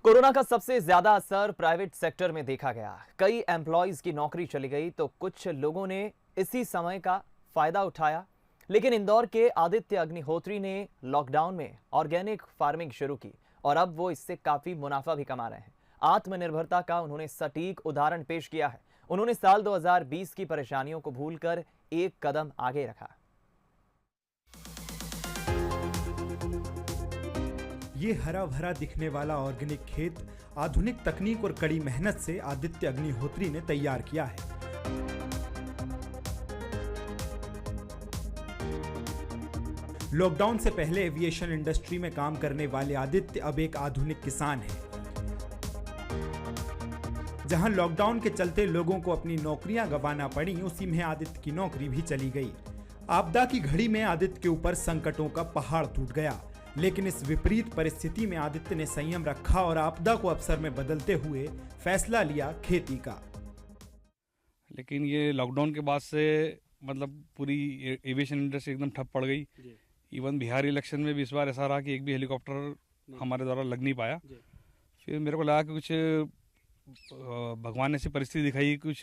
Corona का सबसे ज्यादा असर प्राइवेट सेक्टर में देखा गया। कई एम्प्लॉयज की नौकरी चली गई तो कुछ लोगों ने इसी समय का फायदा उठाया। लेकिन इंदौर के आदित्य अग्निहोत्री ने लॉकडाउन में ऑर्गेनिक फार्मिंग शुरू की और अब वो इससे काफी मुनाफा भी कमा रहे हैं। आत्मनिर्भरता का उन्होंने सटीक उदाहरण पेश किया है। उन्होंने साल 2020 की परेशानियों को भूलकर एक कदम आगे रखा। ये हरा भरा दिखने वाला ऑर्गेनिक खेत आधुनिक तकनीक और कड़ी मेहनत से आदित्य अग्निहोत्री ने तैयार किया है। लॉकडाउन से पहले एविएशन इंडस्ट्री में काम करने वाले आदित्य अब एक आधुनिक किसान हैं। जहां लॉकडाउन के चलते लोगों को अपनी नौकरियां गंवाना पड़ी, उसी में आदित्य की नौकरी भी चली गई। आपदा की घड़ी में आदित्य के ऊपर संकटों का पहाड़ टूट गया, लेकिन इस विपरीत परिस्थिति में आदित्य ने संयम रखा और आपदा को अवसर में बदलते हुए फैसला लिया खेती का। लेकिन ये लॉकडाउन के बाद से मतलब पूरी एविएशन इंडस्ट्री एकदम ठप पड़ गई। इवन बिहार इलेक्शन में भी इस बार ऐसा रहा कि एक भी हेलीकॉप्टर हमारे द्वारा लग नहीं पाया। फिर मेरे को लगा कि कुछ भगवान ने ऐसी परिस्थिति दिखाई, कुछ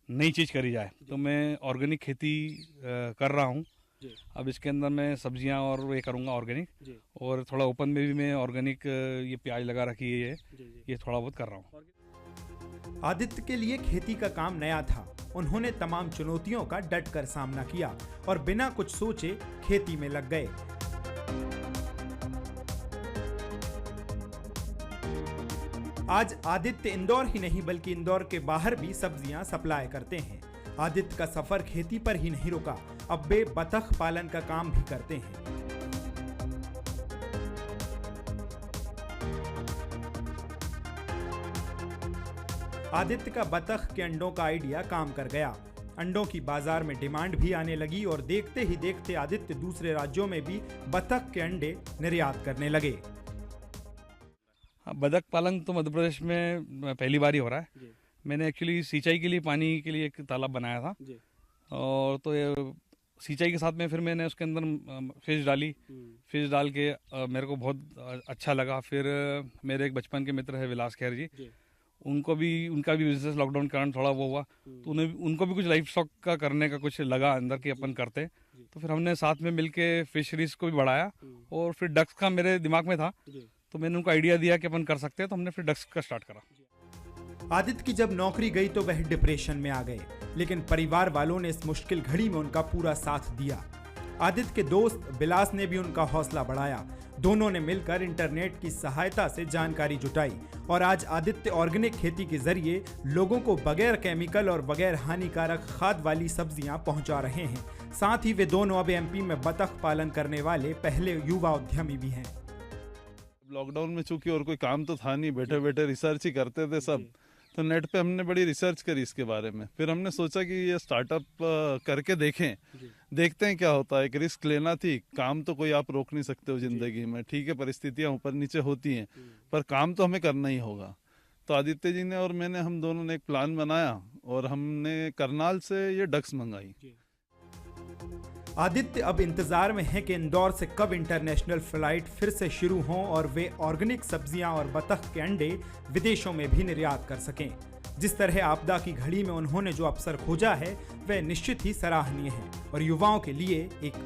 नई चीज़ करी जाए, तो मैं ऑर्गेनिक खेती कर रहा हूँ। अब इसके अंदर मैं सब्जियां और ये करूंगा ऑर्गेनिक, और थोड़ा ओपन में भी मैं ऑर्गेनिक ये प्याज लगा रखी है, ये थोड़ा बहुत कर रहा हूँ। आदित्य के लिए खेती का काम नया था। उन्होंने तमाम चुनौतियों का डट कर सामना किया और बिना कुछ सोचे खेती में लग गए। आज आदित्य इंदौर ही नहीं बल्कि इंदौर के बाहर भी सब्जियां सप्लाई करते हैं। आदित्य का सफर खेती पर ही नहीं रुका, अब वे बतख पालन का काम भी करते हैं। आदित्य का बतख के अंडों का आइडिया काम कर गया। अंडों की बाजार में डिमांड भी आने लगी और देखते ही देखते आदित्य दूसरे राज्यों में भी बतख के अंडे निर्यात करने लगे। बतख पालन तो मध्य प्रदेश में पहली बार ही हो रहा है। मैंने एक्चुअली सिंचाई के लिए, पानी के लिए एक तालाब बनाया था, और तो सिंचाई के साथ में फिर मैंने उसके अंदर फिश डाली। फिश डाल के मेरे को बहुत अच्छा लगा। फिर मेरे एक बचपन के मित्र है विलास खैर जी, उनका भी बिजनेस लॉकडाउन के कारण थोड़ा वो हुआ, तो उनको भी कुछ लाइफ स्टॉक का करने का कुछ लगा अंदर कि अपन करते। तो फिर हमने साथ में मिलके फिशरीज को भी बढ़ाया, और फिर डक्स का मेरे दिमाग में था, तो मैंने उनको आइडिया दिया कि अपन कर सकते हैं, तो हमने फिर डक्स का स्टार्ट करा। आदित्य की जब नौकरी गई तो वह डिप्रेशन में आ गए, लेकिन परिवार वालों ने इस मुश्किल घड़ी में उनका पूरा साथ दिया। आदित्य के दोस्त बिलास ने भी उनका हौसला बढ़ाया। दोनों ने मिलकर इंटरनेट की सहायता से जानकारी जुटाई और आज आदित्य ऑर्गेनिक खेती के जरिए लोगों को बगैर केमिकल और बगैर हानिकारक खाद वाली सब्जियां पहुंचा रहे हैं। साथ ही वे दोनों अब एमपी में बतख पालन करने वाले पहले युवा उद्यमी भी हैं। लॉकडाउन में चूंकि और कोई काम तो था नहीं, बैठे बैठे रिसर्च ही करते थे सब, तो नेट पे हमने बड़ी रिसर्च करी इसके बारे में। फिर हमने सोचा कि ये स्टार्टअप करके देखते हैं क्या होता है। एक रिस्क लेना थी। काम तो कोई आप रोक नहीं सकते हो जिंदगी में, ठीक है, परिस्थितियां ऊपर नीचे होती हैं, पर काम तो हमें करना ही होगा। तो आदित्य जी ने और मैंने, हम दोनों ने एक प्लान बनाया और हमने करनाल से ये डक्स मंगाई। आदित्य अब इंतजार में है कि इंदौर से कब इंटरनेशनल फ्लाइट फिर से शुरू हों और वे ऑर्गेनिक सब्जियां और बतख के अंडे विदेशों में भी निर्यात कर सकें। जिस तरह आपदा की घड़ी में उन्होंने जो अवसर खोजा है वह निश्चित ही सराहनीय है और युवाओं के लिए एक